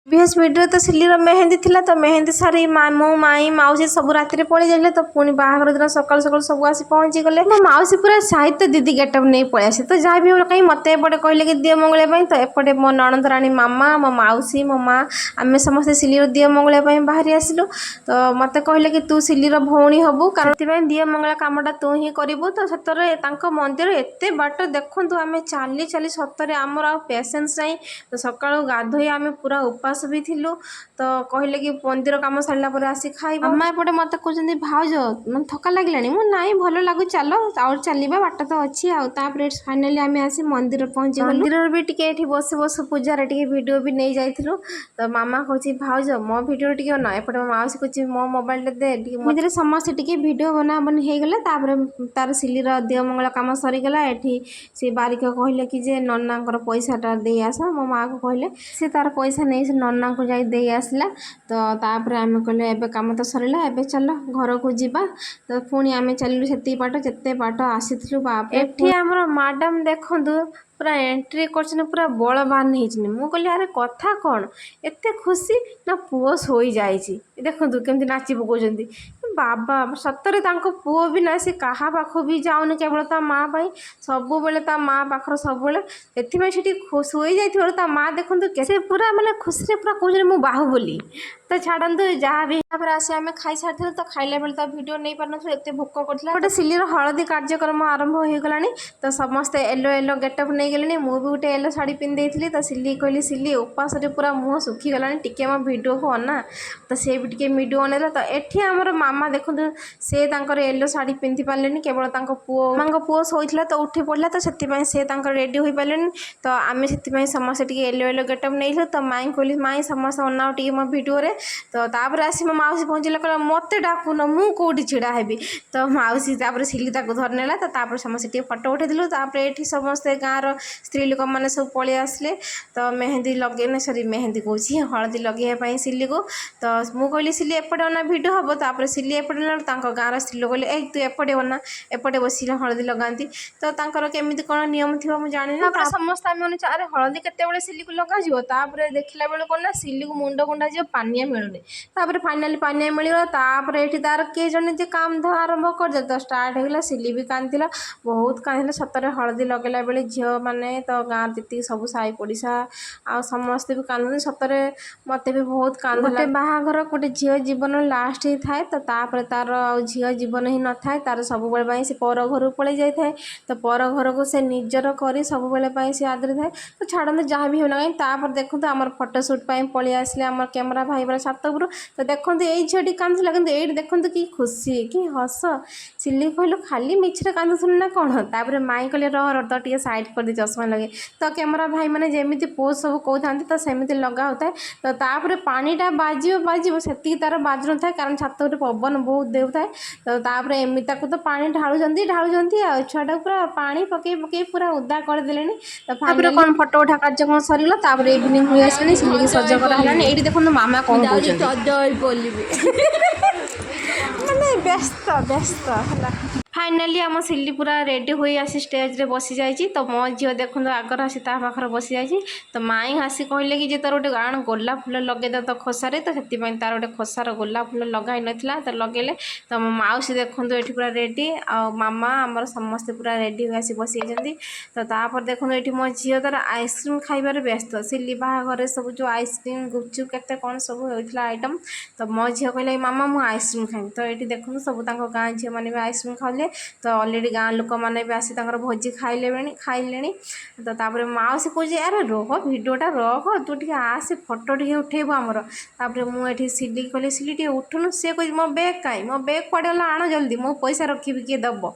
Previous video तो सिल्लीर मेहंदी थिला तो मेहंदी सारी मामू माई माउसी सब राति पड़े जाइले तो पुणी बाहाघर दिन सकाल सकाल सब आसी पहुँची गले। मो माउसी पूरा साहित्य दीदी गेटअप नहीं पड़े आसे तो जहाँ भी कहीं मत एपटे कहले कि दिए मंगलिया तो एपटे मो नणंद राणी मामा मो माउसी मो माँ आम समस्त सिल्लीर दिए मंगलिया बाहरी आसिलु। तो मत कहले कि तू सिल्लीर भौणी हबु कारण दिए मंगला कामटा तू ही करू। तो सतरे मंदिर एत बाट देखु आम चली चली सतरे आमर आ पेसेंस नहीं। तो सका गाधोई आम पूरा उपास भी थिलु। तो कहले कि मंदिर काम सरला पर आसी खाइब। अम्मा एपटे मत कहते भाउज मैं थका लगे मु नाई भल लगु चल और चलवा बाट तो अच्छी आउे फाइनाली आम आसी मंदिर पहुँची गलु। मंदिर भी टिके बस बस पूजार टे वीडियो भी नहीं जाइलु। तो मामा कहूँ भाउज मो वीडियो टे न एपटे माउसी कहूँ मो मोबाइल दे मझे समस्त टे वीडियो बना बनी होगला। तार सिल्लीर दियो मंगला कम सरीगला। एठी से बारिक कहले कि जे नना पैसाटा दे आस मो माँ को कहले सी तार पैसा नहीं से नना को जाई दे आसला। तो तापर आम कहले एबे काम तो सरला एबे चल घर को जीवा। तो पुणी आम चलू से बाट जिते बाट आसीलु। बाप एठी आमर मैडम देखु पूरा एंट्री कर पूरा बलवान होती। मु कहली अरे कथा कौन एत खुशी ना पुओ शोई जाइए देखु केमती नाची पकाउछन्ती। बाबा सतरे पुओ भी ना सी कहा पाख भी जाऊन केवल ता माँ पाई सब बेले ता माँ पाखर सब बेले से शोई जा माँ देखु कैसे पूरा माने खुशी पूरा कहते मु बाहुबली। तो छाड़ू जहाँ भी आसी आम खाई सारी तो खाइला बेले तो भिड नहीं पार एत भोक करता। गोटे सिल्लीर हलदी कार्यक्रम आरंभ हो गला। तो समस्ते येलो येलो गेटअप नहीं गले मुझे गोटे येलो शाढ़ी पिंधि थी। तो सिल्ली कहली सिल्ली उपास पूरा मुँह सुखीगला टी मो भिड को अना। तो सी भी टे भिड अनेला। तो ये आमर मामा देखु से येलो शाढ़ी पिंधि पारे केवल पुओ शोला तो उठी पड़ा। तो से रेडी हो पारे। तो आम से समस्त येलो येलो गेटअप नहीं। तो माई कहली माई समस्त अनाओ टे मो भिडियो। तो तापर आसी मो माउसी पहुँचला कहला मत डाकुन मु कौटी छिड़ा हेबी। तो माउसी सिल्ली धरनेला। तो तापर समस्त फटो उठेलु। तापर ये समस्ते गाँव स्त्री लोक मैंने सब पलि आसले। तो मेहंदी लगे सरी मेहंदी कौची हलदी लगे सिल्ली को। तो मु कहली सिल्ली एपटे अना भिड हम। तापर सिल्ली एपटे गाँव स्त्री लोक कहले तू एपटे अना एपटे बस हलदी लगाती। तो केमी कौन नियम थी मुझे जानी। समस्त आम अरे हलदी केत सिल्ली को लगे देखला बेलू कौन ना सिल्ली को मुंड गुंडा जी पानिया मिलूनी। तापर फाइनाली पानिया मिलगला। तापर ये तार किए जन जे काम ध आरंभ कर तो स्टार्ट होगा। सिल्ली भी कांदिला बहुत कांदिला सतरे हलदी लगेला बेले झील मैंने तो गाँव जी सब साई पड़िशा आ समस्ते भी कांदती सतरे मत भी बहुत कांद। गोटे बाहाघर गोटे झील जीवन लास्ट ही थाए। तो तापर तार झील जीवन ही न थाए तार सब बेले से पर घर पलि जाए। तो पर घर को से निजर कर सब बेले से आदरी थाए। तो छाड़ू जहाँ भी होना कहीं देखो आम फटोसुट पलि आसिले आम कैमेरा भाई बड़ा छात उपर। तो देखो ये झील कांदुला कि ये देखो कि खुशी कि हस। सिल्ली कहलु खाली मिछरे कांदुलु ना कौन। तापर माई कहले रह तो टे साइड कर दे चश्मा लगे। तो कैमेरा भाई मैंने जमी पोज सब कहते तो सेमती लगा होता है। तो तापर पानीटा बाजो से तार बाजु न था कारण छात पवन बहुत देउଥାଏ। तो तापर एमती तो पानी ढालुंट आ छुआटा पूरा पानी पकई पकई पूरा उदा करदे। तो कौन फटो उठा कार्यक्रम सरला। तापर इवनिंग हुई आसानी सिल्ली की सज कराला। ये देखो मामा कौन माने व्यस्त व्यस्त है। फाइनाली आम सिल्ली पूरा रेडी हो आसी स्टेज रे बसी जाइए। तो मो झील देखो आगर आसी पाखर बसी जाइए। तो माई आसी कहले कि तोर गोटे गाण गोलाप फुल लगे तो खोसारे तो से तार गोटे खोसार गोलाप फुल लगाई नाला तो लगेले। तो मो माउसी देखो ये पूरा रेडी आ मामा आमर समस्ते पूरा रेडी हो आसी बसी जाइए। तो तापर देखो ये मो झील तार आइसक्रीम खाइबार व्यस्त सिल्ली बाहाघर सब जो आइसक्रीम गुपचुप केते कौन सब होता आइटम। तो मो झील कहले मामा मु आइसक्रीम खाइबी। तो ये देखो सब गाँ झील मैंने भी आइसक्रीम खाइले। तो अलरेडी गाँ लोक मैंने भी आसी भोजी खाइले। तो तापर माउसी कहे अरे रह भिडटा रख तू टे आसे फटो टे उठेबू आमर। तापर मुझे सिल्ली कहली सिल्ली टे उठुनु सी कह मो बैग कहीं मो बैग कड़े गला आण जल्दी मो पैसा रखी किए दब।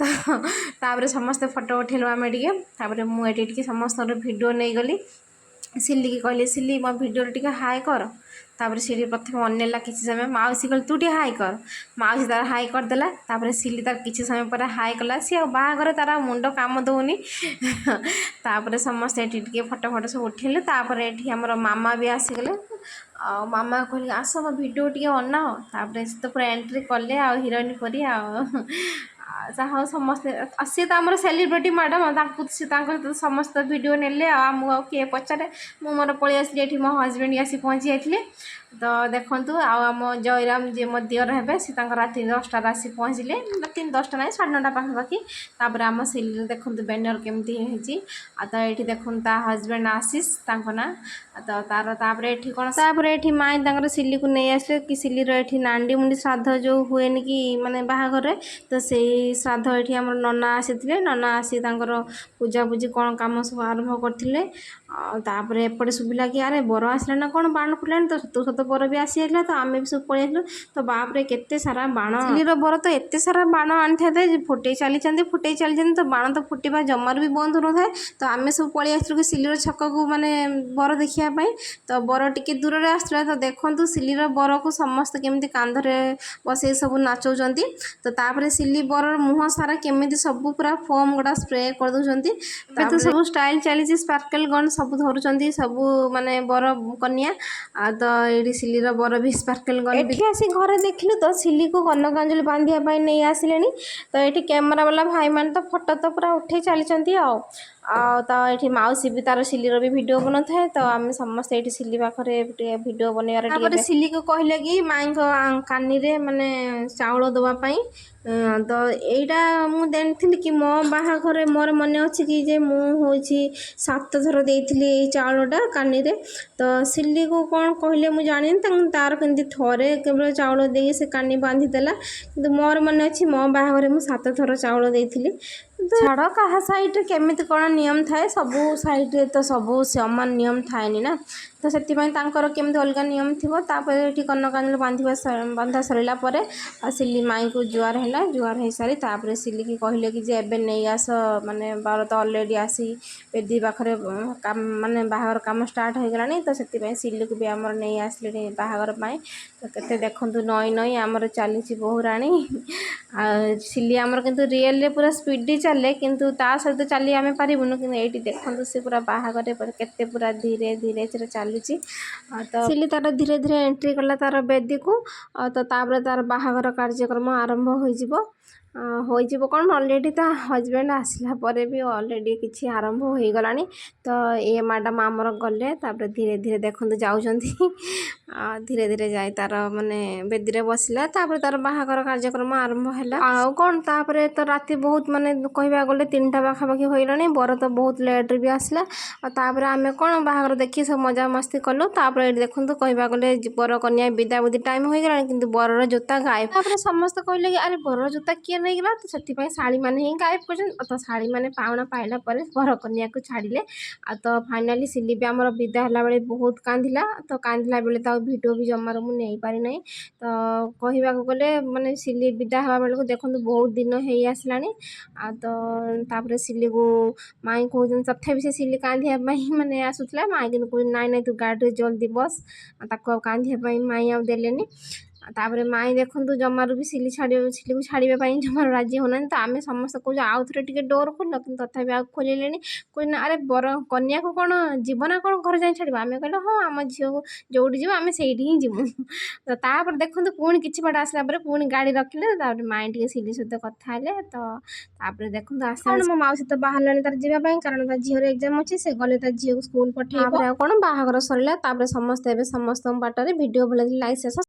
तो समस्ते फटो उठेलु आम टे मुझे समस्त भिडियो नहीं गली। सिल्ली की कहली सिल्ली मो भिडियो टे हाई कर। तापर सीढ़ी प्रथम अनेला किसी समय माउसी कहली तू टे हाई कर। माउसी तार हाई करदेला। तापर सिल्ली तार किसी समय पर हाई कला सी बाहाघर तार मुंड काम दौनी। तापर समस्त ये फटो फटो सब उठेले। तापर ये आमर मामा भी आसीगले। आ मामा कहली आस मो भिडियो टे अनाओ। तापर तो पूरा एंट्री कले आ हिरोइन परी ଯାହା ହଉ ସମସ୍ତେ ସିଏ ତ ଆମର ସେଲିବ୍ରିଟି ମ୍ୟାଡ଼ାମ୍ ତାଙ୍କୁ ତାଙ୍କ ସହିତ ସମସ୍ତ ଭିଡ଼ିଓ ନେଲେ ଆଉ ଆମକୁ ଆଉ କିଏ ପଚାରେ ମୁଁ ମୋର ପଳେଇ ଆସିଲି ଏଠି ମୋ ହଜବେଣ୍ଡ ଆସି ପହଞ୍ଚି ଯାଇଥିଲେ ତ ଦେଖନ୍ତୁ ଆଉ ଆମ ଜୟରାମ ଯିଏ ମୋ ଦିଅର ହେବେ ସେ ତାଙ୍କ ରାତି 10ଟାରେ ଆସି ପହଞ୍ଚିଲେ ରାତି 10ଟା ନାହିଁ 9:30 ପାଖାପାଖି ତାପରେ ଆମ ସିଲିରେ ଦେଖନ୍ତୁ ବ୍ୟାନର କେମିତି ହେଇଛି ଆଉ ତ ଏଇଠି ଦେଖନ୍ତୁ ତା ହଜବେଣ୍ଡ ଆଶିଷ ତାଙ୍କ ନାଁ ତ ତାପରେ ଏଠି କ'ଣ ତାପରେ ଏଠି ମାଇଁ ତାଙ୍କର ସିଲିକୁ ନେଇ ଆସିଲେ କି ସିଲିର ଏଠି ନାଣ୍ଡି ମୁଣ୍ଡି ଶ୍ରାଦ୍ଧ ଯେଉଁ ହୁଏନି କି ମାନେ ବାହାଘରରେ ତ ସେଇ ଶ୍ରାଦ୍ଧ ଏଠି ଆମର ନନା ଆସିଥିଲେ ନନା ଆସି ତାଙ୍କର ପୂଜାପୂଜି କ'ଣ କାମ ସବୁ ଆରମ୍ଭ କରିଥିଲେ ଆଉ ତାପରେ ଏପଟେ ଶୁଭିଲା କି ଆରେ ବର ଆସିଲା ନା କ'ଣ ବାଣ ଫୁଟିଲାଣି ତ ସତ ସତ ବର ବି ଆସି ଯାଇଥିଲା ତ ଆମେ ବି ସବୁ ପଳେଇ ଆସିଲୁ ତ ବାପରେ କେତେ ସାରା ବାଣ ସିଲିର ବର ତ ଏତେ ସାରା ବାଣ ଆଣିଥାଏ ଯେ ଫୁଟେଇ ଚାଲିଛନ୍ତି ତ ବାଣ ତ ଫୁଟିବା ଜମାରୁ ବି ବନ୍ଦ ହେଉନଥାଏ ତ ଆମେ ସବୁ ପଳେଇ ଆସିଥିଲୁ କି ସିଲିର ଛକକୁ ମାନେ ବର ଦେଖିବା ପାଇଁ ତ ବର ଟିକେ ଦୂରରେ ଆସୁଥିଲା ତ ଦେଖନ୍ତୁ ସିଲିର ବରକୁ ସମସ୍ତେ କେମିତି କାନ୍ଧରେ ବସେଇ ସବୁ ନାଚଉଛନ୍ତି ତ ତାପରେ ସିଲି ବରର ମୁହଁ ସାରା କେମିତି ସବୁ ପୁରା ଫୋମ୍ ଗୁଡ଼ା ସ୍ପ୍ରେ କରିଦେଉଛନ୍ତି ଏବେ ତ ସବୁ ଷ୍ଟାଇଲ୍ ଚାଲିଛି ସ୍ପାର୍କଲ ଗନ୍ ସବୁ ଧରୁଛନ୍ତି ସବୁ ମାନେ ବର କନ୍ୟା ଆଉ ତ ଏଇଠି ସିଲିର ବର ବି ସ୍ପାର୍କଲ ଗନ୍ ଏଠି ଆସି ଘରେ ଦେଖିଲୁ ତ ସିଲିକୁ କନକାଞ୍ଜଳି ବାନ୍ଧିବା ପାଇଁ ନେଇ ଆସିଲେଣି ତ ଏଠି କ୍ୟାମେରା ବାଲା ଭାଇମାନେ ତ ଫଟୋ ତ ପୁରା ଉଠେଇ ଚାଲିଛନ୍ତି ଆଉ ତ ଏଠି ମାଉସୀ ବି ତାର ସିଲିର ବି ଭିଡ଼ିଓ ବନଉଥାଏ ତ ଆମେ ସମସ୍ତେ ଏଇଠି ସିଲି ପାଖରେ ଟିକେ ଭିଡ଼ିଓ ବନେଇବାର ତାପରେ ସିଲିକୁ କହିଲେ କି ମାଇଙ୍କ କାନିରେ ମାନେ ଚାଉଳ ଦେବା ପାଇଁ ତ ଏଇଟା ମୁଁ ଜାଣିଥିଲି କି ମୋ ବାହାଘରେ ମୋର ମନେ ଅଛି କି ଯେ ମୁଁ ହେଉଛି 7 ଥର ଦେଇଥିଲି ଏଇ ଚାଉଳଟା କାନିରେ ତ ସିଲିକୁ କ'ଣ କହିଲେ ମୁଁ ଜାଣିନି ତାର କେମିତି ଥରେ କେବଳ ଚାଉଳ ଦେଇକି ସେ କାନି ବାନ୍ଧିଦେଲା କିନ୍ତୁ ମୋର ମନେ ଅଛି ମୋ ବାହାଘରେ ମୁଁ 7 ଥର ଚାଉଳ ଦେଇଥିଲି ଛାଡ଼ କାହା ସାଇଡ଼୍ରେ କେମିତି କ'ଣ ନିୟମ ଥାଏ ସବୁ ସାଇଡ଼୍ରେ ତ ସବୁ ସମାନ ନିୟମ ଥାଏନି ନା ତ ସେଥିପାଇଁ ତାଙ୍କର କେମିତି ଅଲଗା ନିୟମ ଥିବ ତାପରେ ଏଠି କନକାଞ୍ଜଳି ବନ୍ଧା ସରିଲା ପରେ ଆଉ ସିଲି ମାଇଁକୁ ଜୁହାର ହେଲା ଜୁହାର ହେଇସାରି ତାପରେ ସିଲିକି କହିଲେ କି ଯେ ଏବେ ନେଇ ଆସ ମାନେ ବର ତ ଅଲରେଡ଼ି ଆସି ବେଦି ପାଖରେ ମାନେ ବାହାଘର କାମ ଷ୍ଟାର୍ଟ ହୋଇଗଲାଣି ତ ସେଥିପାଇଁ ସିଲିକୁ ବି ଆମର ନେଇ ଆସିଲେଣି ବାହାଘର ପାଇଁ ତ କେତେ ଦେଖନ୍ତୁ ନଈ ଆମର ଚାଲିଛି ବୋହୁରାଣୀ ଆଉ ସିଲି ଆମର କିନ୍ତୁ ରିଏଲରେ ପୁରା ସ୍ପିଡ଼ି ଚାଲେ କିନ୍ତୁ ତା ସହିତ ଚାଲି ଆମେ ପାରିବୁନି କିନ୍ତୁ ଏଇଠି ଦେଖନ୍ତୁ ସେ ପୁରା ବାହାଘରରେ କେତେ ପୁରା ଧୀରେ ଧୀରେ ସେଟା ଚାଲୁଛି ତ ସିଲି ତାର ଧୀରେ ଧୀରେ ଏଣ୍ଟ୍ରି କଲା ତାର ବେଦିକୁ ତ ତାପରେ ତାର ବାହାଘର କାର୍ଯ୍ୟକ୍ରମ ଆରମ୍ଭ ହୋଇଯିବ କ'ଣ ଅଲରେଡ଼ି ତା ହଜବେଣ୍ଡ ଆସିଲା ପରେ ବି ଅଲରେଡ଼ି କିଛି ଆରମ୍ଭ ହୋଇଗଲାଣି ତ ଏ ମ୍ୟାଡ଼ାମ୍ ଆମର ଗଲେ ତାପରେ ଧୀରେ ଧୀରେ ଦେଖନ୍ତୁ ଯାଉଛନ୍ତି ଧୀରେ ଧୀରେ ଯାଇ ତାର ମାନେ ବେଦିରେ ବସିଲା ତାପରେ ତାର ବାହାଘର କାର୍ଯ୍ୟକ୍ରମ ଆରମ୍ଭ ହେଲା ଆଉ କ'ଣ ତାପରେ ତ ରାତି ବହୁତ ମାନେ କହିବାକୁ ଗଲେ 3ଟା ପାଖାପାଖି ହୋଇଗଲାଣି ବର ତ ବହୁତ ଲେଟ୍ରେ ବି ଆସିଲା ଆଉ ତାପରେ ଆମେ କ'ଣ ବାହାଘର ଦେଖି ସବୁ ମଜାମସ୍ତି କଲୁ ତାପରେ ଏଠି ଦେଖନ୍ତୁ କହିବାକୁ ଗଲେ ବର କନ୍ୟା ବିଦାବୁଦି ଟାଇମ୍ ହୋଇଗଲାଣି କିନ୍ତୁ ବରର ଜୋତା ଗାୟବ ତାପରେ ସମସ୍ତେ କହିଲେ କି ଆରେ ବରର ଜୋତା କିଏ ନେଇଗଲା ତ ସେଥିପାଇଁ ଶାଢ଼ୀମାନେ ହିଁ ଗାୟବ କରିଛନ୍ତି ତ ଶାଢ଼ୀମାନେ ପାଉଣା ପାଇଲା ପରେ ବର କନ୍ୟାକୁ ଛାଡ଼ିଲେ ଆଉ ତ ଫାଇନାଲି ସିଲି ବି ଆମର ବିଦା ହେଲାବେଳେ ବହୁତ କାନ୍ଦିଲା ତ କାନ୍ଦିଲା ବେଳେ ତ ଭିଡ଼ିଓ ବି ଜମାରୁ ମୁଁ ନେଇପାରିନାହିଁ ତ କହିବାକୁ ଗଲେ ମାନେ ସିଲି ବିଦା ହେବା ବେଳକୁ ଦେଖନ୍ତୁ ବହୁତ ଦିନ ହେଇ ଆସିଲାଣି ଆଉ ତ ତାପରେ ସିଲିକୁ ମାଇଁ କହୁଛନ୍ତି ତଥାପି ସେ ସିଲି କାନ୍ଦିବା ପାଇଁ ମାନେ ଆସୁଥିଲା ମାଇଁ କିନ୍ତୁ କହୁଛନ୍ତି ନାଇଁ ତୁ ଗାଡ଼ିରେ ଜଲ୍ଦି ବସ୍ ତାକୁ ଆଉ କାନ୍ଦିବା ପାଇଁ ମାଇଁ ଆଉ ଦେଲେନି ତାପରେ ମାଇଁ ଦେଖନ୍ତୁ ଜମାରୁ ବି ସିଲିକୁ ଛାଡ଼ିବା ପାଇଁ ଜମାରୁ ରାଜି ହେଉନାହାନ୍ତି ତ ଆମେ ସମସ୍ତେ କହୁଛୁ ଆଉ ଥରେ ଟିକେ ଡୋର୍ ଖୋଲ କିନ୍ତୁ ତଥାପି ଆଉ ଖୋଲିଲେନି କହୁଛନ୍ତି ଆରେ ବର କନ୍ୟାକୁ କ'ଣ ଯିବ ନା କ'ଣ ଘରେ ଯାଇ ଛାଡ଼ିବ ଆମେ କହିଲେ ହଁ ଆମ ଝିଅକୁ ଯେଉଁଠି ଯିବ ଆମେ ସେଇଠି ହିଁ ଯିବୁ ତ ତାପରେ ଦେଖନ୍ତୁ ପୁଣି କିଛି ବାଟ ଆସିଲା ପରେ ପୁଣି ଗାଡ଼ି ରଖିଲେ ତାପରେ ମାଇଁ ଟିକେ ସିଲି ସହିତ କଥା ହେଲେ ତ ତାପରେ ଦେଖନ୍ତୁ କ'ଣ ମୋ ମାଉସୀ ତ ବାହାରିଲାଣି ତାର ଯିବା ପାଇଁ କାରଣ ତା ଝିଅର ଏକ୍ଜାମ୍ ଅଛି ସେ ଗଲେ ତା ଝିଅକୁ ସ୍କୁଲ ପଠେଇବ ତାପରେ ଆଉ କ'ଣ ବାହାଘର ସରିଲା ତାପରେ ସମସ୍ତେ ଏବେ ସମସ୍ତଙ୍କ ବାଟରେ ଭିଡ଼ିଓ ଭଲ ଲାଇକ୍ ଶେଷ